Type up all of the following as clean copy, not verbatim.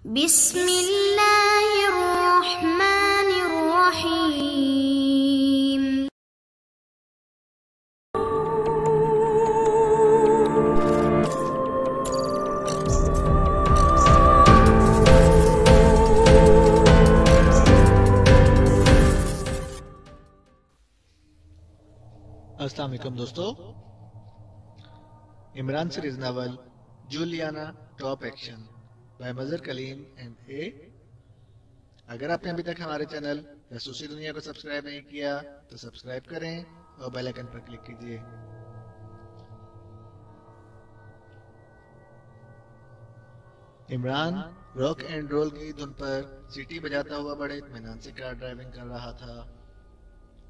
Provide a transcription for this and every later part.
بسم اللہ الرحمن الرحیم۔ السلام علیکم دوستو، Imran series novel Juliana top action by Mazhar Kaleem and A. اگر آپ نے ابھی تک ہمارے چینل جاسوسی دنیا کو سبسکرائب نہیں کیا تو سبسکرائب کریں اور بیل آئیکن پر کلک کیجیے۔ عمران راک اینڈ رول کی دھن پر سیٹی بجاتا ہوا بڑے اطمینان سے کار ڈرائیونگ کر رہا تھا۔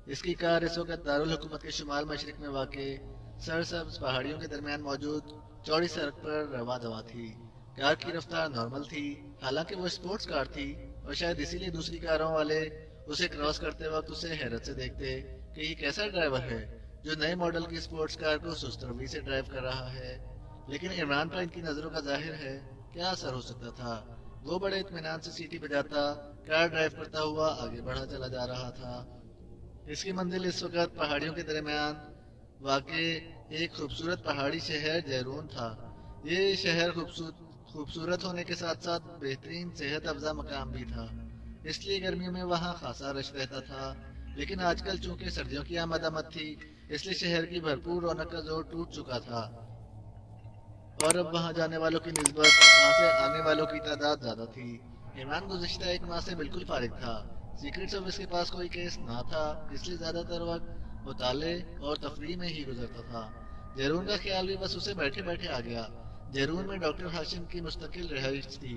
اس کی کار اس وقت دارالحکومت کے شمال مشرق میں واقع سرسبز پہاڑیوں کے درمیان موجود چوڑی سڑک پر رواں دواں تھی۔ کار کی رفتار نارمل تھی، حالانکہ وہ اسپورٹس کار تھی اور شاید اسی لیے دوسری کاروں والے اسے کراس کرتے وقت اسے حیرت سے دیکھتے کہ یہ کیسا ڈرائیور ہے جو نئے ماڈل کی اسپورٹس کار کو سست روی سے ڈرائیو کر رہا ہے۔ لیکن عمران پر ان کی نظروں کا ظاہر ہے کیا اثر ہو سکتا تھا۔ وہ بڑے اطمینان سے سیٹی بجاتا کار ڈرائیو کرتا ہوا آگے بڑھا چلا جا رہا تھا۔ اس کی منزل اس وقت پہاڑیوں کے درمیان واقع ایک خوبصورت پہاڑی شہر جیرون تھا۔ یہ شہر خوبصورت ہونے کے ساتھ ساتھ بہترین صحت افزا مقام بھی تھا، اس لیے گرمیوں میں وہاں خاصا رش رہتا تھا۔ لیکن آج کل چونکہ سردیوں کی آمد تھی، اس لیے شہر کی بھرپور رونق کا زور ٹوٹ چکا تھا اور اب وہاں جانے والوں کی نسبت وہاں سے آنے والوں کی تعداد زیادہ تھی۔ عمران گزشتہ ایک ماہ سے بالکل فارغ تھا۔ سیکرٹ سروس کے پاس کوئی کیس نہ تھا، اس لیے زیادہ تر وقت مطالعے اور تفریح میں ہی گزرتا تھا۔ جیرون کا خیال بھی بس اسے بیٹھے بیٹھے آ گیا۔ جیرون میں ڈاکٹر ہاشم کی مستقل رہائش تھی۔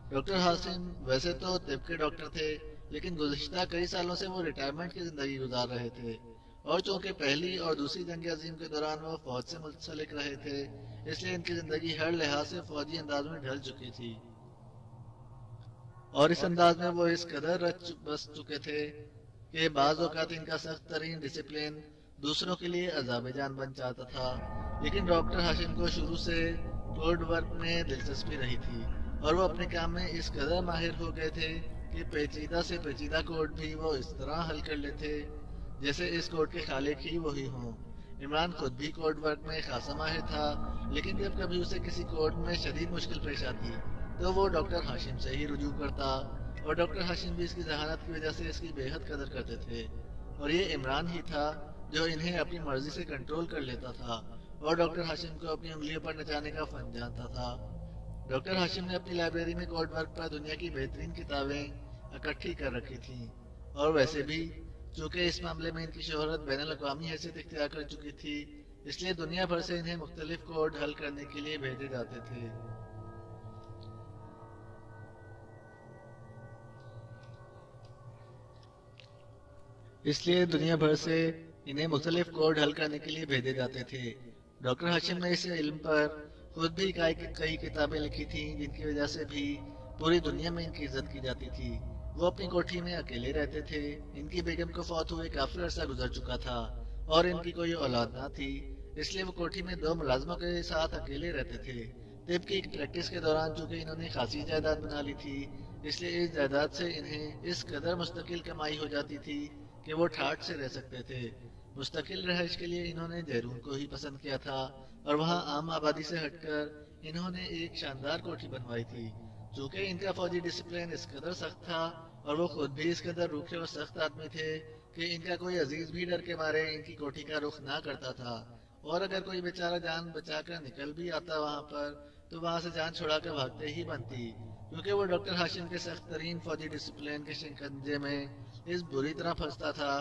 ڈاکٹر ہاشم ویسے تو طب کے ڈاکٹر تھے، لیکن گزشتہ کئی سالوں سے وہ ریٹائرمنٹ کی زندگی گزار رہے تھے، اور چونکہ پہلی اور دوسری جنگ عظیم کے دوران وہ فوج سے منسلک رہے تھے، اس لیے ان کی زندگی ہر لحاظ سے فوجی انداز میں ڈھل چکی تھی، اور اس انداز میں وہ اس قدر رچ بس چکے تھے کہ بعض اوقات ان کا سخت ترین ڈسپلن دوسروں کے لیے عذاب جان بن جاتا تھا۔ لیکن ڈاکٹر ہاشم کو شروع سے کوڈ ورک میں دلچسپی رہی تھی، اور وہ اپنے کام میں اس قدر ماہر ہو گئے تھے کہ پیچیدہ سے پیچیدہ کوڈ بھی وہ اس طرح حل کر لیتے جیسے اس کوڈ کے خالق ہی وہی ہوں۔ عمران خود بھی کوڈ ورک میں خاصا ماہر تھا، لیکن جب کبھی اسے کسی کوڈ میں شدید مشکل پیش آتی تو وہ ڈاکٹر ہاشم سے ہی رجوع کرتا، اور ڈاکٹر ہاشم بھی اس کی ذہانت کی وجہ سے اس کی بے حد قدر کرتے تھے۔ اور یہ عمران ہی تھا جو انہیں اپنی مرضی سے کنٹرول کر لیتا تھا، اور ڈاکٹر ہاشم کو اپنی انگلیوں پر نچانے کا فن جانتا تھا۔ ڈاکٹر ہاشم نے اپنی لائبریری میں کوڈ ورک پر دنیا کی بہترین کتابیں اکٹھی کر رکھی تھیں، اور ویسے بھی چونکہ اس معاملے میں ان کی شہرت بین الاقوامی حیثیت اختیار کر چکی تھی، اس لیے دنیا بھر سے انہیں مختلف کوڈ حل کرنے کے لیے بھیجے جاتے تھے۔ ڈاکٹر ہاشم نے اس علم پر خود بھی کئی کتابیں لکھی تھیں، جن کی وجہ سے بھی پوری دنیا میں ان کی عزت کی جاتی تھی۔ وہ اپنی کوٹھی میں اکیلے رہتے تھے۔ ان کی بیگم کو فوت ہوئے کافی عرصہ گزر چکا تھا، اور ان کی کوئی اولاد نہ تھی، اس لیے وہ کوٹھی میں 2 ملازموں کے ساتھ اکیلے رہتے تھے۔ طب کی پریکٹس کے دوران چونکہ انہوں نے خاصی جائیداد بنا لی تھی، اس لیے اس جائیداد سے انہیں اس قدر مستقل کمائی ہو جاتی تھی کہ وہ ٹھاٹھ سے رہ سکتے تھے۔ مستقل رہائش کے لیے انہوں نے جیرون کو ہی پسند کیا تھا، اور وہاں عام آبادی سے ہٹ کر انہوں نے ایک شاندار کوٹھی بنوائی تھی۔ چونکہ ان کا فوجی ڈسپلن اس قدر سخت تھا، اور وہ خود بھی اس قدر روکھے اور سخت آدمی تھے کہ ان کا کوئی عزیز بھی ڈر کے مارے ان کی کوٹھی کا رخ نہ کرتا تھا، اور اگر کوئی بیچارہ جان بچا کر نکل بھی آتا وہاں پر تو وہاں سے جان چھڑا کر بھاگتے ہی بنتی، کیونکہ وہ ڈاکٹر ہاشم کے سخت ترین فوجی ڈسپلن کے شکنجے میں اس بری طرح پھنستا تھا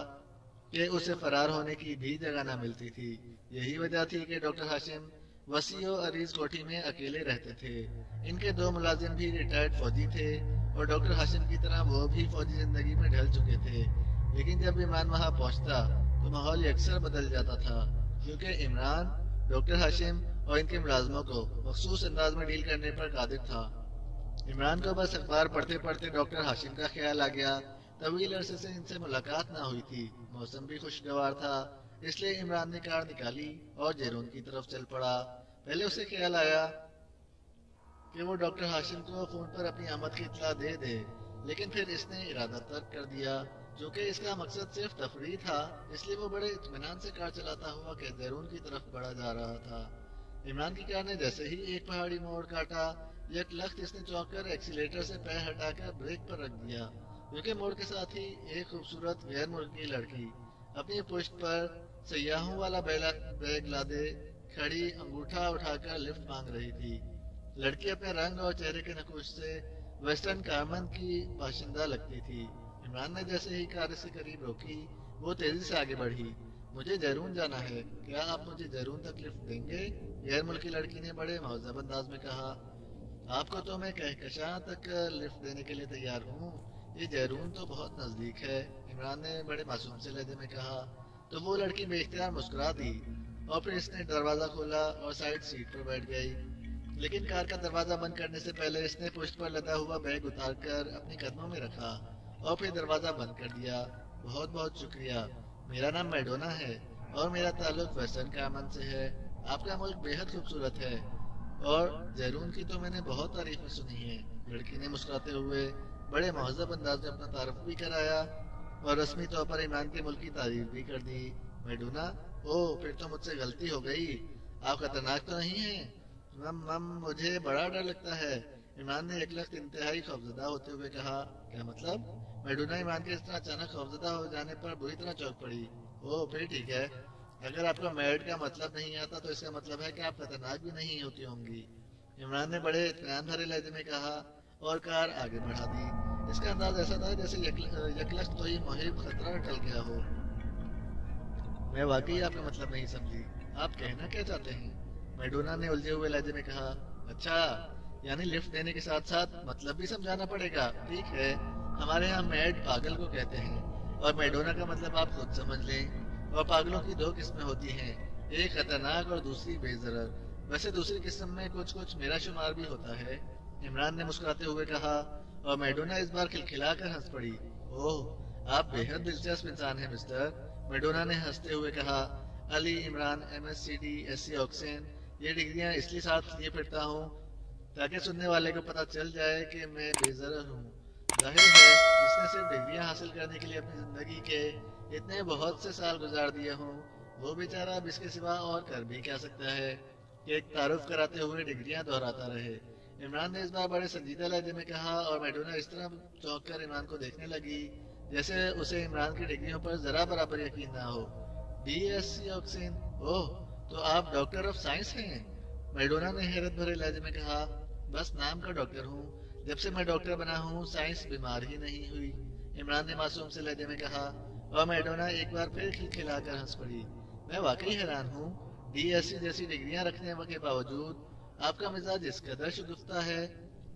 کہ اسے فرار ہونے کی بھی جگہ نہ ملتی تھی۔ یہی وجہ تھی کہ ڈاکٹر ہاشم وسیع و عریض کوٹھی میں اکیلے رہتے تھے۔ ان کے 2 ملازم بھی ریٹائرڈ فوجی تھے، اور ڈاکٹر ہاشم کی طرح وہ بھی فوجی زندگی میں ڈھل چکے تھے۔ لیکن جب عمران وہاں پہنچتا تو ماحول یکسر بدل جاتا تھا، کیونکہ عمران ڈاکٹر ہاشم اور ان کے ملازموں کو مخصوص انداز میں ڈیل کرنے پر قادر تھا۔ عمران کو بس اخبار پڑھتے پڑھتے ڈاکٹر ہاشم کا خیال آ گیا۔ طویل عرصے سے ان سے ملاقات نہ ہوئی تھی، موسم بھی خوشگوار تھا، اس لیے عمران نے کار نکالی اور جیرون کی طرف چل پڑا۔ پہلے اسے خیال آیا کہ وہ ڈاکٹر ہاشم کو فون پر اپنی آمد کی اطلاع دے دے، لیکن پھر اس نے ارادہ ترک کر دیا، جو کہ اس کا مقصد صرف تفریح تھا۔ اس لیے وہ بڑے اطمینان سے کار چلاتا ہوا کہ دیرون کی طرف بڑھا جا رہا تھا۔ عمران کی کار نے جیسے ہی ایک پہاڑی موڑ کاٹا، یک لخت اس نے چونک کر ایکسیلیٹر سے پیر ہٹا کر بریک پر رکھ دیا، کیونکہ موڑ کے ساتھ ہی ایک خوبصورت غیر ملکی لڑکی اپنی پشت پر سیاحوں والا بیگ لادے کھڑی انگوٹھا اٹھا کر لفٹ مانگ رہی تھی۔ لڑکی اپنے رنگ اور چہرے کے نقوش سے ویسٹرن کارمن کی باشندہ لگتی تھی۔ عمران نے جیسے ہی کار اس کے قریب روکی، وہ تیزی سے آگے بڑھی۔ مجھے جیرون جانا ہے، کیا آپ مجھے جیرون تک لفٹ دیں گے؟ غیر ملکی لڑکی نے بڑے مہذب انداز میں کہا۔ آپ کو تو میں کہکشاں تک لفٹ دینے کے لیے تیار ہوں، یہ جیرون تو بہت نزدیک ہے، عمران نے بڑے معصوم سے لہجے میں کہا۔ تو وہ لڑکی بے اختیار مسکرا دی اور پھر اس نے دروازہ کھولا اور سائڈ سیٹ پر بیٹھ گئی، لیکن کار کا دروازہ بند کرنے سے پہلے اس نے پشت پر لدا ہوا بیگ اتار کر اپنی قدموں میں رکھا اور پھر دروازہ بند کر دیا۔ بہت بہت شکریہ، میرا نام میڈونا ہے اور میرا تعلق ویسٹرن کارمن سے ہے۔ آپ کا ملک بے حد خوبصورت ہے اور جیرون کی تو میں نے بہت تعریفیں سنی ہیں۔ لڑکی نے مسکراتے ہوئے بڑے مہذب انداز میں اپنا تعارف بھی کرایا اور رسمی طور پر عمران کے ملک کی تعریف بھی کر دی۔ میڈونا، پھر تو مجھ سے غلطی ہو گئی، آپ خطرناک تو نہیں ہیں؟ مجھے بڑا ڈر لگتا ہے، عمران نے ایک لخت انتہائی خوفزدہ ہوتے ہوئے کہا۔ کیا مطلب؟ میڈونا عمران کے اس طرح اچانک خوفزدہ ہو جانے پر بری طرح چونک پڑی۔ پھر ٹھیک ہے، اگر آپ کو میڈ کا مطلب نہیں آتا تو اس کا مطلب ہے کہ آپ خطرناک بھی نہیں ہوتی ہوں گی، عمران نے بڑے اطمینان بھرے لہجے میں کہا اور کار آگے بڑھا دی۔ اس کا انداز ایسا تھا جیسے یکلخت کوئی محب خطرہ ٹل گیا ہو۔ میں واقعی آپ کا مطلب نہیں سمجھی، آپ کہنا کیا چاہتے ہیں؟ میڈونا نے الجھے ہوئے لہجے میں کہا۔ اچھا، یعنی لفٹ دینے کے ساتھ ساتھ مطلب بھی سمجھانا پڑے گا؟ ٹھیک ہے، ہمارے ہاں میڈ پاگل کو کہتے ہیں اور میڈونا کا مطلب آپ خود سمجھ لیں۔ اور پاگلوں کی دو قسمیں ہوتی ہیں، ایک خطرناک اور دوسری بے ضرر۔ ویسے دوسری قسم میں کچھ میرا شمار بھی ہوتا ہے، عمران نے مسکراتے ہوئے کہا اور میڈونا اس بار کھلکھلا کر ہنس پڑی۔ آپ بے حد دلچسپ انسان ہیں مسٹر، میڈونا نے ہنستے ہوئے کہا۔ علی عمران MSc SC آکسین، یہ ڈگریاں اس لیے ساتھ لیے پھرتا ہوں تاکہ سننے والے کو پتہ چل جائے کہ میں بے ضرر ہوں۔ ظاہر ہے جس نے صرف ڈگریاں حاصل کرنے کے لیے اپنی زندگی کے اتنے بہت سے سال گزار دیے ہوں، وہ بیچارہ اب اس کے سوا اور کر بھی کیا سکتا ہے کہ ایک تعارف کراتے ہوئے ڈگریاں دہراتا رہے۔ عمران نے اس بار بڑے سنجیدہ لہجے میں کہا اور میڈونا اس طرح چونک کر عمران کو دیکھنے لگی جیسے اسے عمران کی ڈگریوں پر ذرا برابر یقین نہ ہو۔ BSc آکسین، تو آپ ڈاکٹر آف سائنس ہیں؟ میڈونا نے حیرت بھرے لہجے میں کہا۔ بس نام کا ڈاکٹر ہوں، جب سے میں ڈاکٹر بنا ہوں سائنس بیمار ہی نہیں ہوئی، عمران نے معصوم سے لہجے میں کہا اور میڈونا ایک بار پھر کھلکھلا کر ہنس پڑی۔ میں واقعی حیران ہوں، DSc جیسی ڈگریاں رکھنے کے باوجود آپ کا مزاج اس قدر شگفتہ ہے،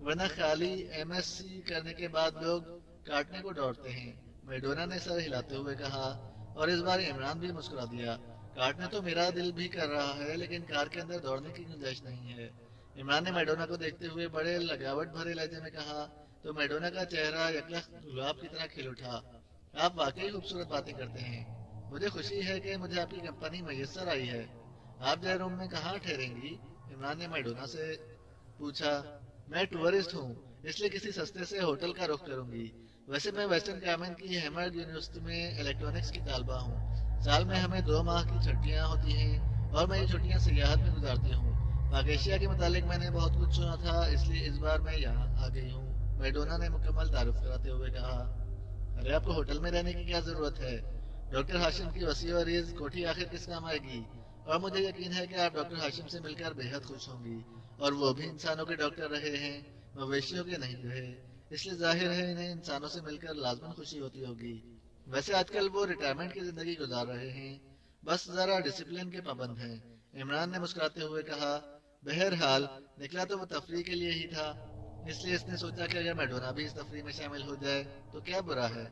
ورنہ خالی MSc کرنے کے بعد لوگ کاٹنے کو دوڑتے ہیں، میڈونا نے سر ہلاتے ہوئے کہا اور اس بار عمران بھی مسکرا دیا۔ کاٹنے تو میرا دل بھی کر رہا ہے، لیکن کار کے اندر دوڑنے کی گنجائش نہیں ہے، عمران نے میڈونا کو دیکھتے ہوئے بڑے لگاوٹ بھرے لہجے میں کہا۔ تو میڈونا کا چہرہ یکلخت گلاب کی طرح کھل اٹھا۔ آپ واقعی خوبصورت باتیں کرتے ہیں، مجھے خوشی ہے کہ مجھے آپ کی کمپنی میسر آئی ہے۔ آپ جیروم میں کہاں ٹھہریں گی؟ عمران نے میڈونا سے پوچھا۔ میں ٹورسٹ ہوں، اس لیے کسی سستے سے ہوٹل کا رخ کروں گی۔ ویسے میں ویسٹرن کارمن کی ہیمرڈ یونیورسٹی میں الیکٹرونکس کی طالبہ ہوں، سال میں ہمیں 2 ماہ کی چھٹیاں ہوتی ہیں اور میں یہ چھٹیاں سیاحت میں گزارتی ہوں۔ پاک ایشیا کے متعلق میں نے بہت کچھ سنا تھا، اس لیے اس بار میں یہاں آ گئی ہوں، میڈونا نے مکمل تعارف کراتے ہوئے کہا۔ ارے آپ کو ہوٹل میں رہنے کی کیا ضرورت ہے؟ ڈاکٹر ہاشم کی وسیع و عریض کوٹھی آخر کس کام آئے گی؟ اور مجھے یقین ہے کہ آپ ڈاکٹر ہاشم سے مل کر بے حد خوش ہوں گی، اور وہ بھی انسانوں کے ڈاکٹر رہے ہیں، مویشیوں کے نہیں رہے، اس لیے ظاہر ہے انہیں انسانوں سے مل کر لازماً خوشی ہوتی ہوگی۔ ویسے آج کل وہ ریٹائرمنٹ کی زندگی گزار رہے ہیں، بس ذرا ڈسپلن کے پابند ہیں، عمران نے مسکراتے ہوئے کہا۔ بہرحال نکلا تو وہ تفریح کے لیے ہی تھا، اس لیے اس نے سوچا کہ اگر میڈونا بھی اس تفریح میں شامل ہو جائے تو کیا برا ہے۔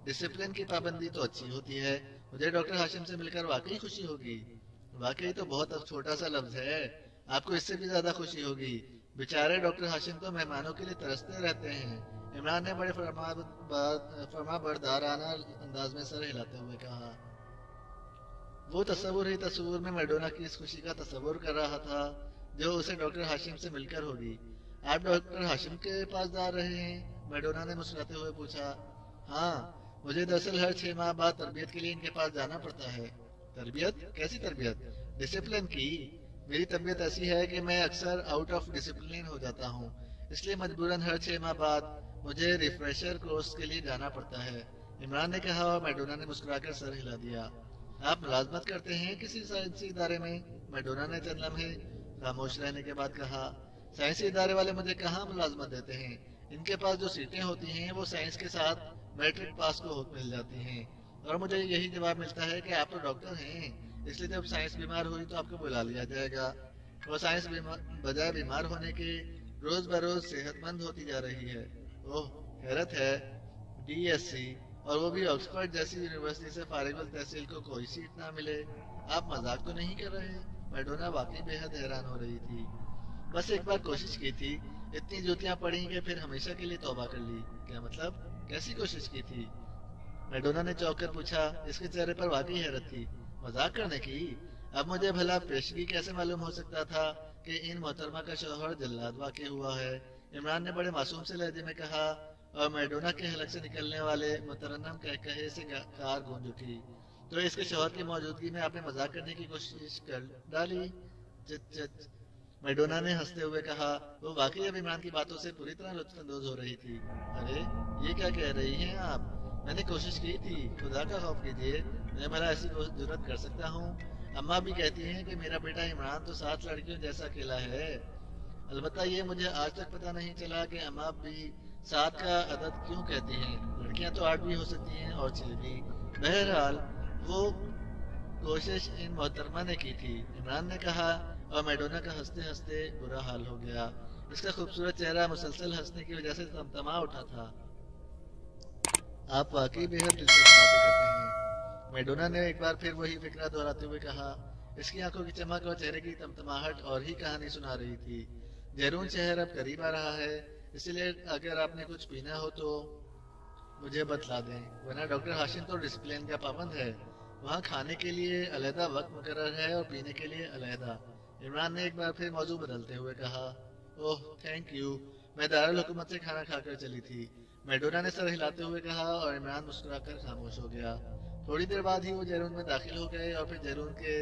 ڈسپلن کی پابندی تو اچھی ہوتی ہے، مجھے ڈاکٹر ہاشم سے مل کر واقعی خوشی ہوگی۔ واقعی تو بہت ابسوٹا سا لفظ ہے، آپ کو اس سے بھی زیادہ خوشی ہوگی، بیچارے ڈاکٹر ہاشم تو مہمانوں کے لیے ترستے رہتے ہیں، عمران نے بڑے فرما بردارانہ انداز میں سر ہلاتے ہوئے کہا۔ وہ تصور میں میڈونا کی اس خوشی کا تصور کر رہا تھا جو اسے ڈاکٹر ہاشم سے مل کر ہوگی۔ آپ ڈاکٹر ہاشم کے پاس جا رہے ہیں؟ میڈونا نے مسکراتے ہوئے پوچھا۔ ہاں، مجھے دراصل ہر 6 ماہ بعد تربیت کے لیے ان کے پاس جانا پڑتا ہے۔ تربیت؟ کیسی تربیت؟ ڈسپلن کی۔ میری طبیعت ایسی ہے کہ میں اکثر آؤٹ آف ڈسپلن ہو جاتا ہوں، اس لیے مجبوراً ہر 6 ماہ بعد مجھے ریفریشر کورس کے لیے جانا پڑتا ہے، عمران نے کہا اور میڈونا نے مسکرا کر سر ہلا دیا۔ آپ ملازمت کرتے ہیں کسی سائنسی ادارے میں؟ میڈونا نے چند لمحے خاموش رہنے کے بعد کہا۔ سائنسی ادارے والے مجھے کہاں ملازمت دیتے ہیں؟ ان کے پاس جو سیٹیں ہوتی ہیں وہ سائنس کے ساتھ میٹرک پاس کو مل جاتی ہیں، اور مجھے یہی جواب ملتا ہے کہ آپ تو ڈاکٹر ہیں، اس لیے جب سائنس بیمار ہوئی تو آپ کو بلا لیا جائے گا۔ وہ سائنس بجائے بیمار ہونے کے روز بروز صحت مند ہوتی جا رہی ہے۔ اوہ، حیرت ہے، ڈی ایس سی، اور وہ بھی آکسفورڈ جیسی یونیورسٹی سے فارغ التحصیل کو کوئی سیٹ نہ ملے۔ آپ مذاق تو نہیں کر رہے؟ میڈونا واقعی بے حد حیران ہو رہی تھی۔ بس ایک بار کوشش کی تھی، اتنی جوتیاں پڑیں کہ پھر ہمیشہ کے لیے توبہ کر لی۔ کیا مطلب؟ کیسی کوشش کی تھی؟ میڈونا نے چونک کر پوچھا۔ اس کے چہرے پر واقعی حیرت تھی۔ مذاق کرنے کی؟ اب مجھے بھلا پیشگی کیسے معلوم ہو سکتا تھا کہ ان محترمہ کا شوہر جلاد واقع ہوا ہے؟ عمران نے بڑے معصوم سے لہجے میں کہا، اور میڈونا کے حلق سے نکلنے والے مترنم کہے سے کار گونج اٹھی۔ تو اس کے شوہر کی موجودگی میں آپ نے مذاق کرنے کی کوشش کر ڈالی؟ چچ چچ، میڈونا نے ہنستے ہوئے کہا۔ وہ واقعی اب عمران کی باتوں سے پوری طرح لطف اندوز ہو رہی تھی۔ ارے، یہ کیا کہہ رہی ہیں آپ؟ میں نے کوشش کی تھی، خدا کا خوف کیجیے، میں بھلا ایسی جرات کر سکتا ہوں؟ اماں بھی کہتی ہیں کہ میرا بیٹا عمران تو 7 لڑکیوں جیسا اکیلا ہے۔ البتہ یہ مجھے آج تک پتہ نہیں چلا کہ اماں بھی 7 کا عدد کیوں کہتی ہیں۔ لڑکیاں تو 8 بھی ہو سکتی ہیں اور 6 بھی۔ بہرحال وہ کوشش ان محترمہ نے کی تھی، عمران نے کہا، اور میڈونا کا ہنستے ہنستے برا حال ہو گیا۔ اس کا خوبصورت چہرہ مسلسل ہنسنے کی وجہ سے تمتما اٹھا تھا۔ آپ واقعی بے حد دلچسپ باتیں کرتے ہیں، میڈونا نے ایک بار پھر وہی فکرہ دہراتے ہوئے کہا۔ اس کی آنکھوں کی چمک اور چہرے کی تمتماہٹ اور ہی کہانی سنا رہی تھی۔ جیرون شہر اب قریب آ رہا ہے، اس لیے اگر آپ نے کچھ پینا ہو تو مجھے بتلا دیں، ورنہ ڈاکٹر ہاشم تو ڈسپلن کا پابند ہے، وہاں کھانے کے لیے علیحدہ وقت مقرر ہے اور پینے کے لیے علیحدہ۔ عمران نے ایک بار پھر موضوع بدلتے ہوئے کہا۔ اوہ، تھینک یو، میں دارالحکومت سے کھانا کھا کر چلی تھی، میڈونا نے سر ہلاتے ہوئے کہا، اور عمران مسکرا کر خاموش ہو گیا۔ تھوڑی دیر بعد ہی وہ جیرون میں داخل ہو گئے، اور پھر جیرون کے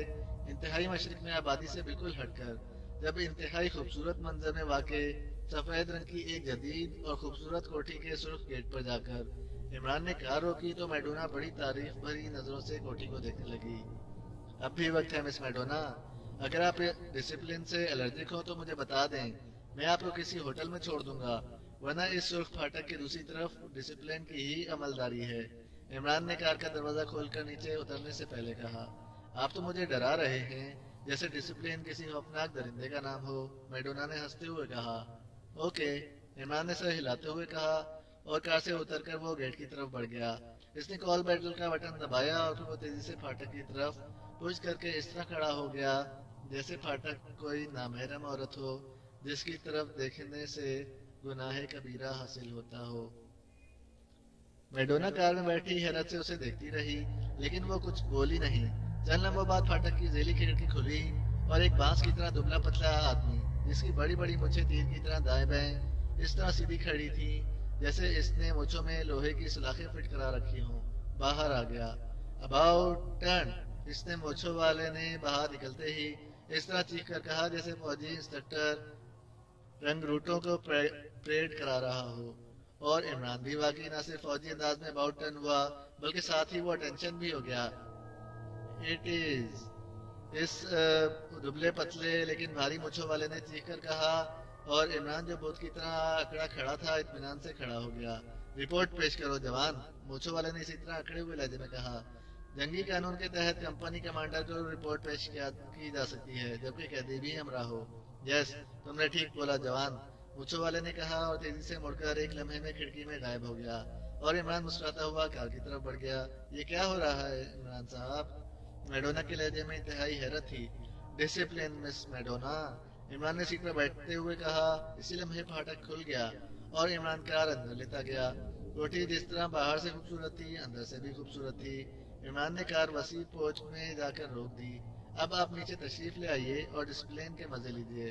انتہائی مشرق میں آبادی سے بالکل ہٹ کر، جب انتہائی خوبصورت منظر میں واقع سفید رنگ کی ایک جدید اور خوبصورت کوٹھی کے سرخ گیٹ پر جا کر عمران نے کار روکی تو میڈونا بڑی تعریف بھری نظروں سے کوٹھی کو دیکھنے لگی۔ اب بھی وقت ہے مس میڈونا، اگر آپ ڈسپلن سے الرجک ہو تو مجھے بتا دیں، میں آپ کو کسی ہوٹل میں چھوڑ دوں گا، ورنہ اس سرخ پھاٹک کے دوسری طرف ڈسپلن کی ہی عملداری ہے، عمران نے کار کا دروازہ کھول کر نیچے اترنے سے پہلے کہا۔ آپ تو مجھے ڈرا رہے ہیں، جیسے ڈسپلن کسی خوفناک درندے کا نام ہو، میڈونا نے ہنستے ہوئے کہا۔ اوکے، عمران نے سر ہلاتے ہوئے کہا، اور کار سے اتر کر وہ گیٹ کی طرف بڑھ گیا۔ اس نے کال بیٹل کا بٹن دبایا اور پھر وہ تیزی سے پھاٹک کی طرف پش کر کے اس طرح کھڑا ہو گیا جیسے پھاٹک کوئی نامحرم عورت ہو جس کی طرف دیکھنے سے گناہ کبیرہ حاصل ہوتا ہو۔ میڈونا کار میں بیٹھی حیرت سے اسے دیکھتی رہی، لیکن وہ کچھ بولی نہیں۔ چند لمحوں بعد پھاٹک کی ذیلی کھڑکی کھلی اور ایک بانس کی طرح دبلا پتلا آدمی جس کی بڑی بڑی مونچھیں تیر کی طرح دائیں بائیں اس طرح سیدھی کھڑی تھی جیسے اس نے مونچھوں میں لوہے کی سلاخیں فٹ کرا رکھی ہوں، باہر آ گیا۔ اباؤٹ ٹرن، اس نے مونچھوں والے نے باہر نکلتے ہی اس طرح چیخ کر کہا جیسے فوجی انسٹرکٹر رنگ روٹوں کو پریڈ کرا رہا ہو، اور عمران بھی واقعی نہ صرف فوجی انداز میں اباؤٹ ٹرن ہوا بلکہ ساتھ ہی وہ اٹینشن بھی ہو گیا۔ اٹ از، اس دبلے پتلے لیکن بھاری مونچھوں والے نے چیخ کر کہا، اور عمران جو بت کی طرح اکڑا کھڑا تھا اطمینان سے کھڑا ہو گیا۔ رپورٹ پیش کرو جوان، مونچھوں والے نے اسی طرح اکڑے ہوئے لہجے میں کہا۔ جنگی قانون کے تحت کمپنی کمانڈر کو رپورٹ پیش کی جا سکتی ہے جبکہ قیدی بھی ہمراہ ہو۔ یس، تم نے ٹھیک بولا جوان، مونچھوں والے نے کہا اور تیزی سے مڑ کر ایک لمحے میں کھڑکی میں غائب ہو گیا، اور عمران مسکراتا ہوا کار کی طرف بڑھ گیا۔ یہ کیا ہو رہا ہے عمران صاحب؟ میڈونا کے لہجے میں انتہائی حیرت تھی۔ ڈسپلن مس میڈونا، عمران نے سیٹ پر بیٹھتے ہوئے کہا۔ اسی لمحے پھاٹک کھل گیا اور عمران کار اندر لیتا گیا۔ کوٹھی جس طرح باہر سے خوبصورت تھی اندر سے بھی خوبصورت تھی۔ عمران نے کار وسیع پوچھ میں جا کر روک دی۔ اب آپ نیچے تشریف لے آئیے اور ڈسپلن کے مزے لیجیے،